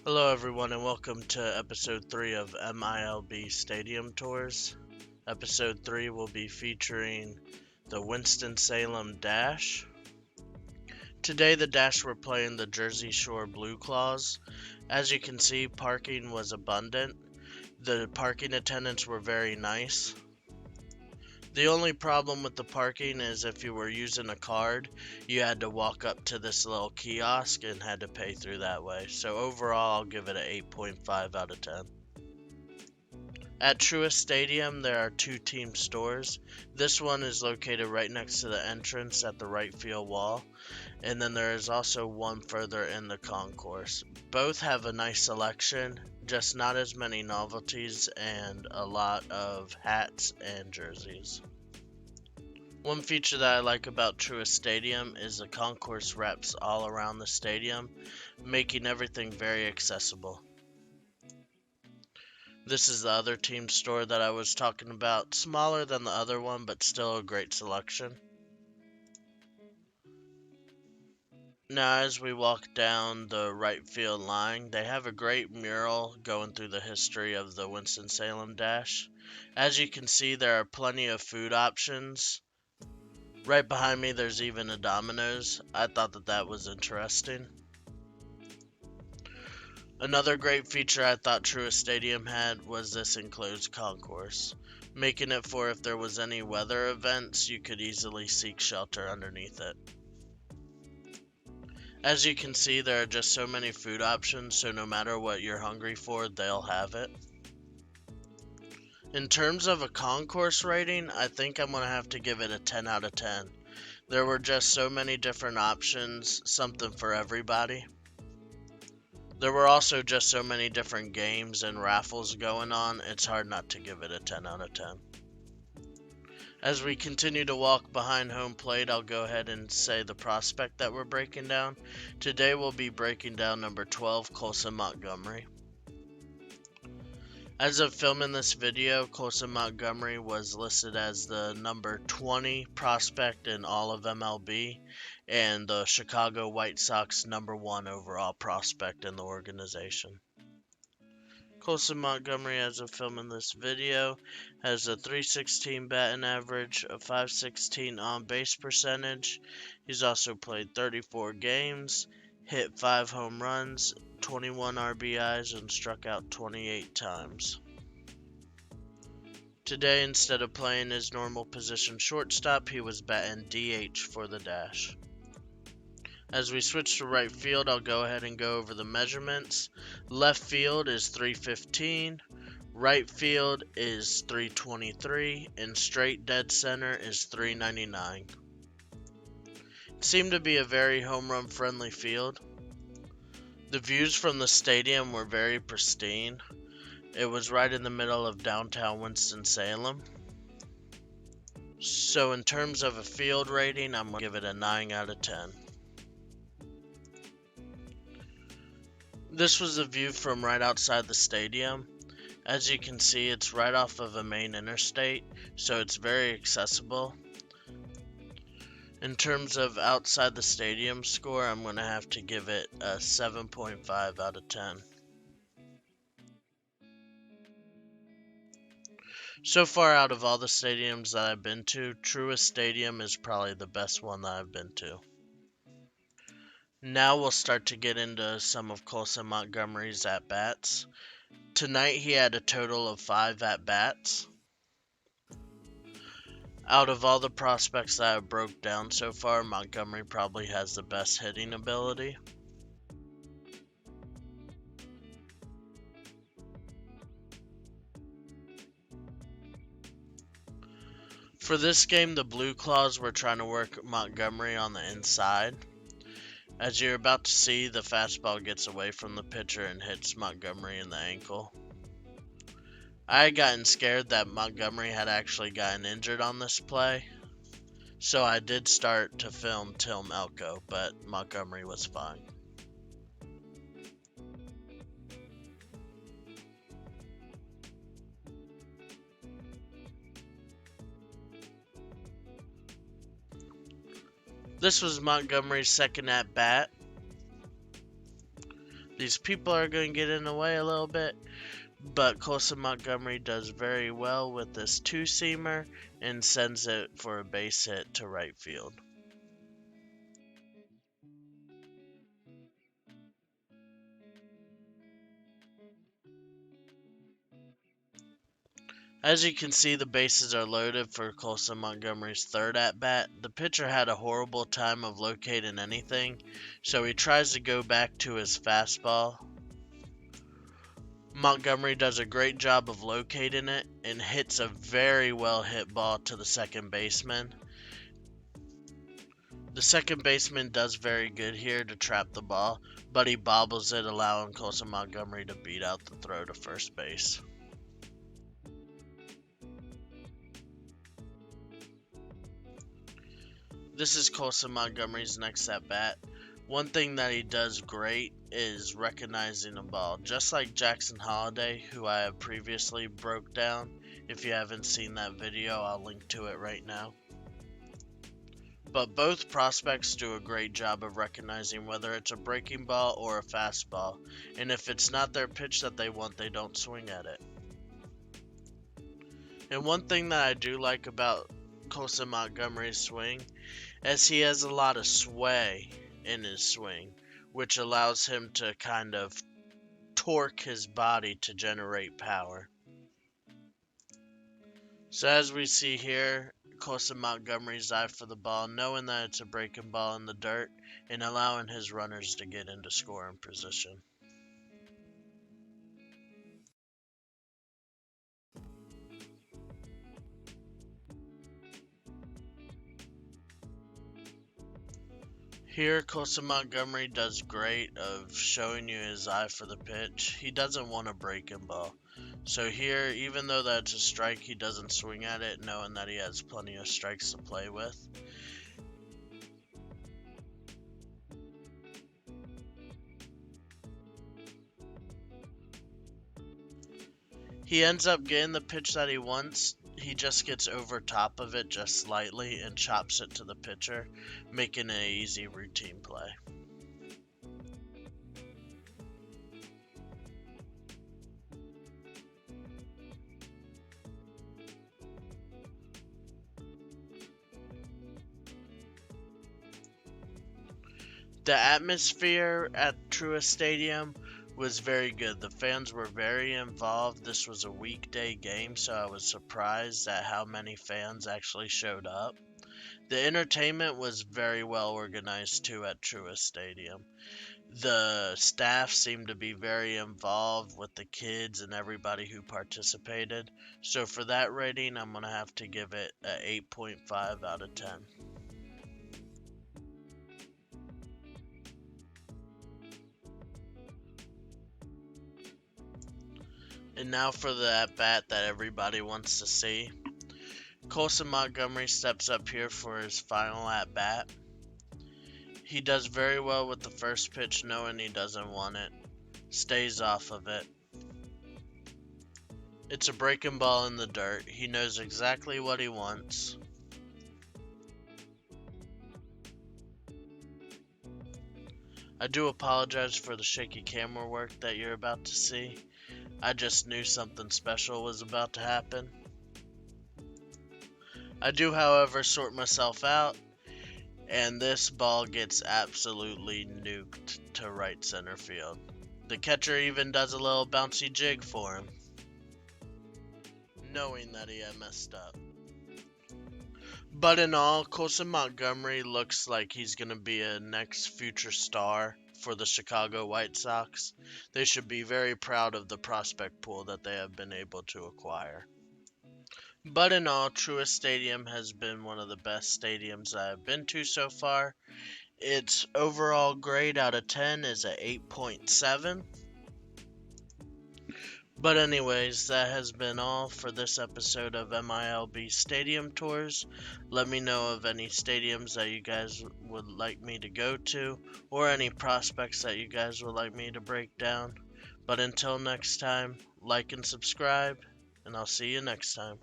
Hello, everyone, and welcome to episode 3 of MiLB Stadium Tours. Episode 3 will be featuring the Winston Salem Dash. Today, the Dash were playing the Jersey Shore Blue Claws. As you can see, parking was abundant. The parking attendants were very nice. The only problem with the parking is if you were using a card, you had to walk up to this little kiosk and had to pay through that way. So overall, I'll give it an 8.5 out of 10. At Truist Stadium, there are two team stores. This one is located right next to the entrance at the right field wall, and then there is also one further in the concourse. Both have a nice selection, just not as many novelties and a lot of hats and jerseys. One feature that I like about Truist Stadium is the concourse wraps all around the stadium, making everything very accessible. This is the other team store that I was talking about, smaller than the other one, but still a great selection. Now, as we walk down the right field line, they have a great mural going through the history of the Winston-Salem Dash. As you can see, there are plenty of food options. Right behind me, there's even a Domino's. I thought that was interesting. Another great feature I thought Truist Stadium had was this enclosed concourse, making it for if there was any weather events, you could easily seek shelter underneath it. As you can see, there are just so many food options, so no matter what you're hungry for, they'll have it. In terms of a concourse rating, I think I'm going to have to give it a 10 out of 10. There were just so many different options, something for everybody. There were also just so many different games and raffles going on, it's hard not to give it a 10 out of 10. As we continue to walk behind home plate, I'll go ahead and say the prospect that we're breaking down. Today we'll be breaking down number 12, Colson Montgomery. As of filming this video, Colson Montgomery was listed as the number 20 prospect in all of MLB and the Chicago White Sox number 1 overall prospect in the organization. Colson Montgomery, as of filming this video, has a .316 batting average, a .516 on-base percentage. He's also played 34 games, hit 5 home runs, 21 RBIs, and struck out 28 times. Today, instead of playing his normal position shortstop, he was batting DH for the Dash. As we switch to right field, I'll go ahead and go over the measurements. Left field is .315, right field is .323, and straight dead center is .399. It seemed to be a very home run friendly field. The views from the stadium were very pristine. It was right in the middle of downtown Winston-Salem. So in terms of a field rating, I'm going to give it a 9 out of 10. This was a view from right outside the stadium. As you can see, it's right off of a main interstate, so it's very accessible. In terms of outside the stadium score, I'm going to have to give it a 7.5 out of 10. So far, out of all the stadiums that I've been to, Truist Stadium is probably the best one that I've been to. Now we'll start to get into some of Colson Montgomery's at-bats. Tonight he had a total of 5 at-bats. Out of all the prospects that I've broke down so far, Montgomery probably has the best hitting ability. For this game, the Blue Claws were trying to work Montgomery on the inside. As you're about to see, the fastball gets away from the pitcher and hits Montgomery in the ankle. I had gotten scared that Montgomery had actually gotten injured on this play, so I did start to film Tim Elko, but Montgomery was fine. This was Montgomery's second at bat. These people are going to get in the way a little bit, but Colson Montgomery does very well with this two-seamer and sends it for a base hit to right field. As you can see, the bases are loaded for Colson Montgomery's third at-bat. The pitcher had a horrible time of locating anything, so he tries to go back to his fastball. Montgomery does a great job of locating it and hits a very well hit ball to the second baseman. The second baseman does very good here to trap the ball, but he bobbles it, allowing Colson Montgomery to beat out the throw to first base. This is Colson Montgomery's next at bat. One thing that he does great is recognizing a ball, just like Jackson Holliday, who I have previously broke down. If you haven't seen that video, I'll link to it right now. But both prospects do a great job of recognizing whether it's a breaking ball or a fastball, and if it's not their pitch that they want, they don't swing at it. And one thing that I do like about Colson Montgomery's swing is he has a lot of sway in his swing, which allows him to kind of torque his body to generate power. So as we see here, Colson Montgomery's eye for the ball, knowing that it's a breaking ball in the dirt, and allowing his runners to get into scoring position. Here, Colson Montgomery does great of showing you his eye for the pitch. He doesn't want a breaking ball. So here, even though that's a strike, he doesn't swing at it, knowing that he has plenty of strikes to play with. He ends up getting the pitch that he wants. He just gets over top of it just slightly and chops it to the pitcher, making an easy routine play. The atmosphere at Truist Stadium was very good. The fans were very involved. This was a weekday game, so I was surprised at how many fans actually showed up. The entertainment was very well organized too at Truist Stadium. The staff seemed to be very involved with the kids and everybody who participated. So for that rating, I'm going to have to give it an 8.5 out of 10. And now for the at-bat that everybody wants to see. Colson Montgomery steps up here for his final at-bat. He does very well with the first pitch, knowing he doesn't want it. Stays off of it. It's a breaking ball in the dirt. He knows exactly what he wants. I do apologize for the shaky camera work that you're about to see. I just knew something special was about to happen. I do, however, sort myself out, and this ball gets absolutely nuked to right center field. The catcher even does a little bouncy jig for him, knowing that he had messed up. But in all, Colson Montgomery looks like he's going to be a next future star for the Chicago White Sox. They should be very proud of the prospect pool that they have been able to acquire. But in all, Truist Stadium has been one of the best stadiums I have been to so far. Its overall grade out of 10 is a 8.7. But anyways, that has been all for this episode of MiLB Stadium Tours. Let me know of any stadiums that you guys would like me to go to, or any prospects that you guys would like me to break down. But until next time, like and subscribe, and I'll see you next time.